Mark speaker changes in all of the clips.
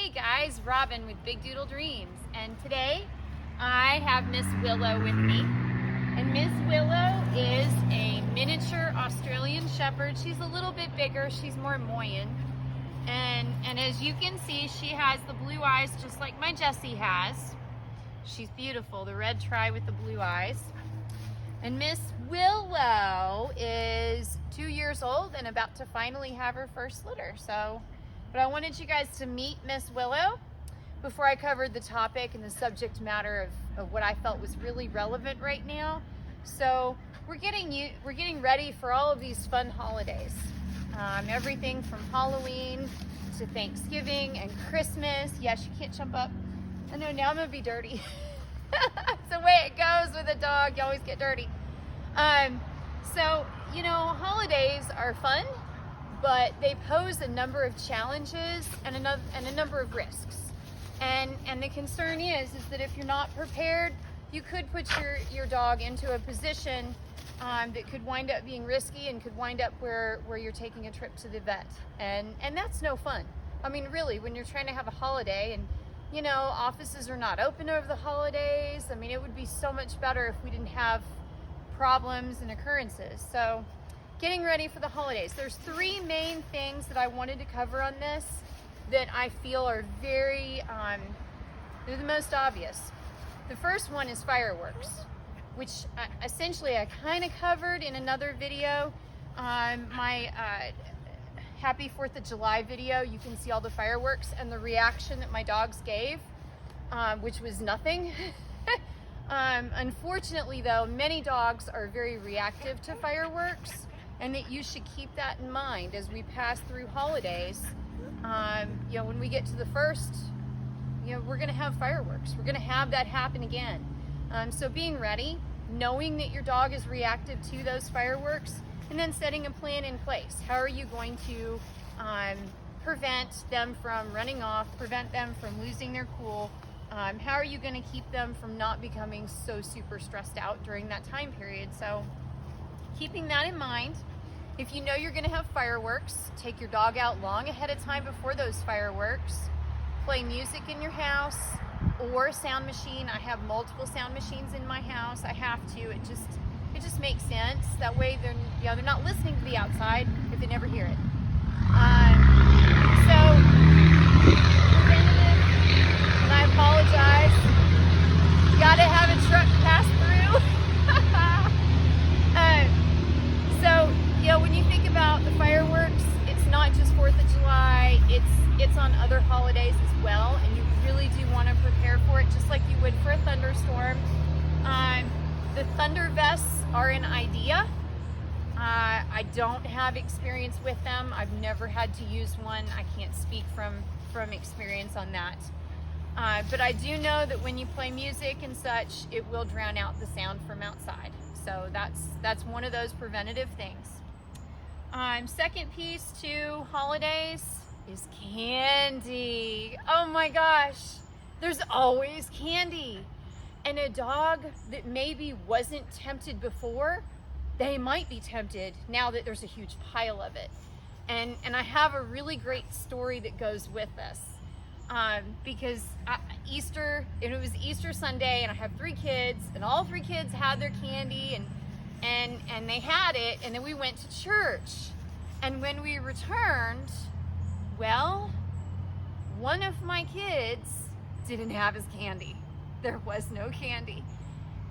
Speaker 1: Hey guys, Robin with Big Doodle Dreams, and today I have Miss Willow with me. And Miss Willow is a miniature Australian Shepherd. She's a little bit bigger, she's more Moyen. And as you can see, she has the blue eyes just like my Jessie has. She's beautiful, the red tri with the blue eyes. And Miss Willow is 2 years old and about to finally have her first litter. But I wanted you guys to meet Miss Willow before I covered the topic and the subject matter of what I felt was really relevant right now. So we're getting ready for all of these fun holidays. Everything from Halloween to Thanksgiving and Christmas. Yes, you can't jump up. I know, now I'm gonna be dirty. It's the way it goes with a dog, you always get dirty. So, you know, holidays are fun, but they pose a number of challenges and a number of risks. And the concern is that if you're not prepared, you could put your dog into a position that could wind up being risky and could wind up where you're taking a trip to the vet. And that's no fun. I mean, really, when you're trying to have a holiday and, you know, offices are not open over the holidays. I mean, it would be so much better if we didn't have problems and occurrences. So getting ready for the holidays. There's three main things that I wanted to cover on this that I feel are very, they're the most obvious. The first one is fireworks, which essentially I kind of covered in another video. My Happy 4th of July video, you can see all the fireworks and the reaction that my dogs gave, which was nothing. Unfortunately though, many dogs are very reactive to fireworks, and that you should keep that in mind as we pass through holidays. You know, when we get to the first, you know, we're gonna have fireworks. We're gonna have that happen again. So being ready, knowing that your dog is reactive to those fireworks, and then setting a plan in place. How are you going to prevent them from running off, prevent them from losing their cool? How are you going to keep them from not becoming so super stressed out during that time period? So keeping that in mind, if you know you're going to have fireworks, take your dog out long ahead of time before those fireworks. Play music in your house or a sound machine. I have multiple sound machines in my house. I have to. It just makes sense. That way they're not listening to the outside if they never hear it. So preventative, and I apologize. You gotta have a truck pass through. So, you know, when you think about the fireworks, it's not just 4th of July, it's on other holidays as well, and you really do want to prepare for it just like you would for a thunderstorm. The thunder vests are an idea. I don't have experience with them. I've never had to use one. I can't speak from experience on that. But I do know that when you play music and such, it will drown out the sound from outside. So that's one of those preventative things. Second piece to holidays is candy. Oh my gosh, there's always candy. And a dog that maybe wasn't tempted before, they might be tempted now that there's a huge pile of it. And I have a really great story that goes with this. Because it was Easter Sunday, and I have 3 kids, and all 3 kids had their candy, and they had it, and then we went to church. And when we returned, well, one of my kids didn't have his candy. There was no candy,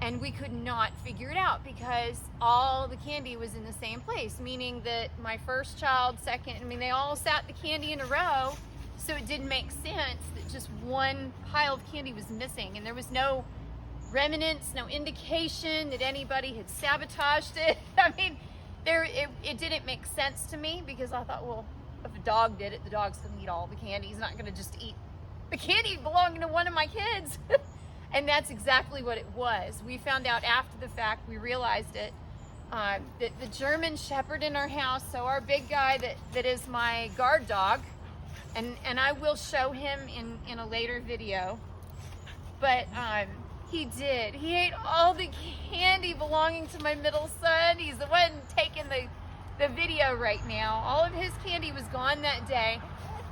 Speaker 1: and we could not figure it out because all the candy was in the same place, meaning that my first child, second, I mean, they all sat the candy in a row, so it didn't make sense that just one pile of candy was missing, and there was no remnants, no indication that anybody had sabotaged it. I mean, it didn't make sense to me, because I thought, well, if a dog did it, the dog's gonna eat all the candy. He's not gonna just eat the candy belonging to one of my kids. And that's exactly what it was. We found out after the fact, we realized it, that the German Shepherd in our house, so our big guy that is my guard dog, and I will show him in a later video, but he ate all the candy belonging to my middle son. He's the one taking the video right now. All of his candy was gone that day.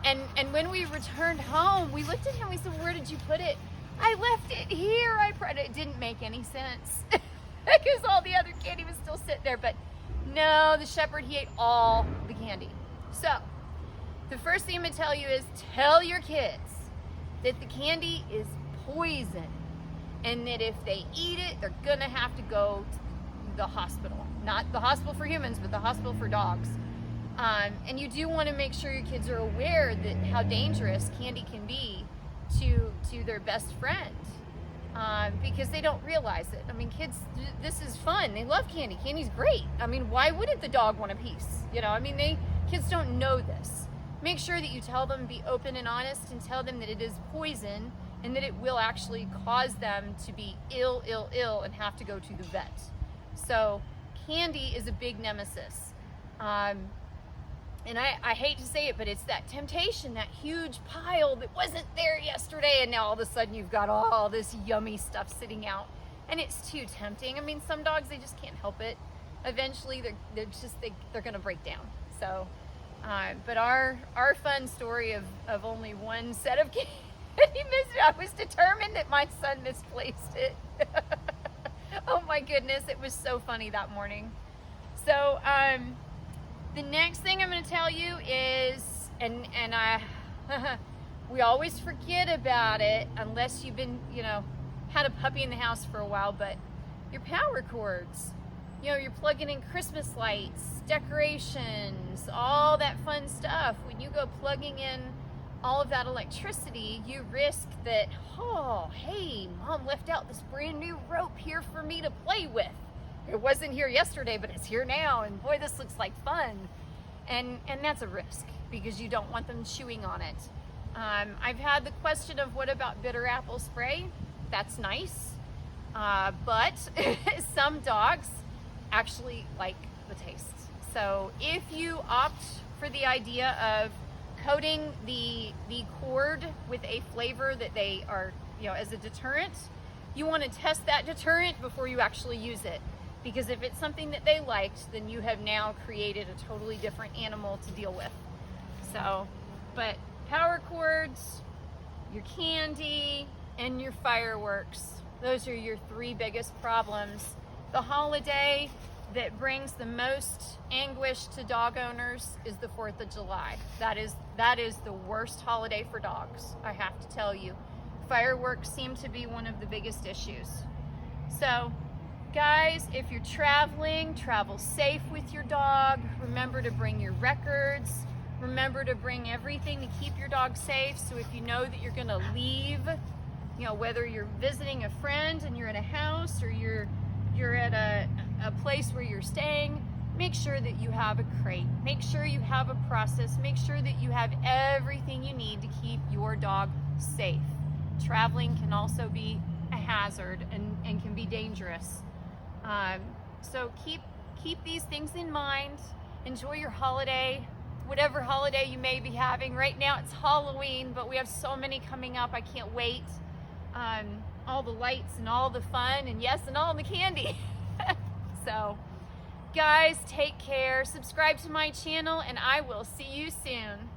Speaker 1: And when we returned home, we looked at him, we said, where did you put it? I left it here. It didn't make any sense because all the other candy was still sitting there. But no, the shepherd, he ate all the candy. So the first thing I'm gonna tell you is tell your kids that the candy is poison and that if they eat it, they're gonna have to go to the hospital. Not the hospital for humans, but the hospital for dogs. And you do want to make sure your kids are aware that how dangerous candy can be to their best friend, because they don't realize it. I mean, kids, this is fun. They love candy. Candy's great. I mean, why wouldn't the dog want a piece? You know, I mean, kids don't know this. Make sure that you tell them, be open and honest, and tell them that it is poison and that it will actually cause them to be ill and have to go to the vet. So candy is a big nemesis. And I hate to say it, but it's that temptation, that huge pile that wasn't there yesterday, and now all of a sudden you've got all this yummy stuff sitting out, and it's too tempting. I mean, some dogs, they just can't help it. Eventually, they're going to break down. So, but our fun story of only one set of candy missed it. I was determined that my son misplaced it. Oh my goodness, it was so funny that morning. So, the next thing I'm going to tell you is, and we always forget about it unless you've been, had a puppy in the house for a while, but your power cords. You're plugging in Christmas lights, decorations, all that fun stuff. When you go plugging in all of that electricity, you risk that, oh, hey, Mom left out this brand new rope here for me to play with. It wasn't here yesterday, but it's here now, and boy, this looks like fun. And that's a risk because you don't want them chewing on it. I've had the question of what about bitter apple spray? That's nice, but some dogs actually like the taste. So if you opt for the idea of coating the cord with a flavor that they are, as a deterrent, you want to test that deterrent before you actually use it. Because if it's something that they liked, then you have now created a totally different animal to deal with. So, but power cords, your candy, and your fireworks, those are your three biggest problems. The holiday that brings the most anguish to dog owners is the 4th of July. That is the worst holiday for dogs, I have to tell you. Fireworks seem to be one of the biggest issues. So, guys, if you're traveling, travel safe with your dog. Remember to bring your records. Remember to bring everything to keep your dog safe. So if you know that you're going to leave, whether you're visiting a friend and you're in a house or you're at a place where you're staying, make sure that you have a crate. Make sure you have a process. Make sure that you have everything you need to keep your dog safe. Traveling can also be a hazard and can be dangerous. So keep these things in mind. Enjoy your holiday, whatever holiday you may be having. Right now it's Halloween, but we have so many coming up. I can't wait. All the lights and all the fun, and yes, and all the candy. So, guys, take care. Subscribe to my channel, and I will see you soon.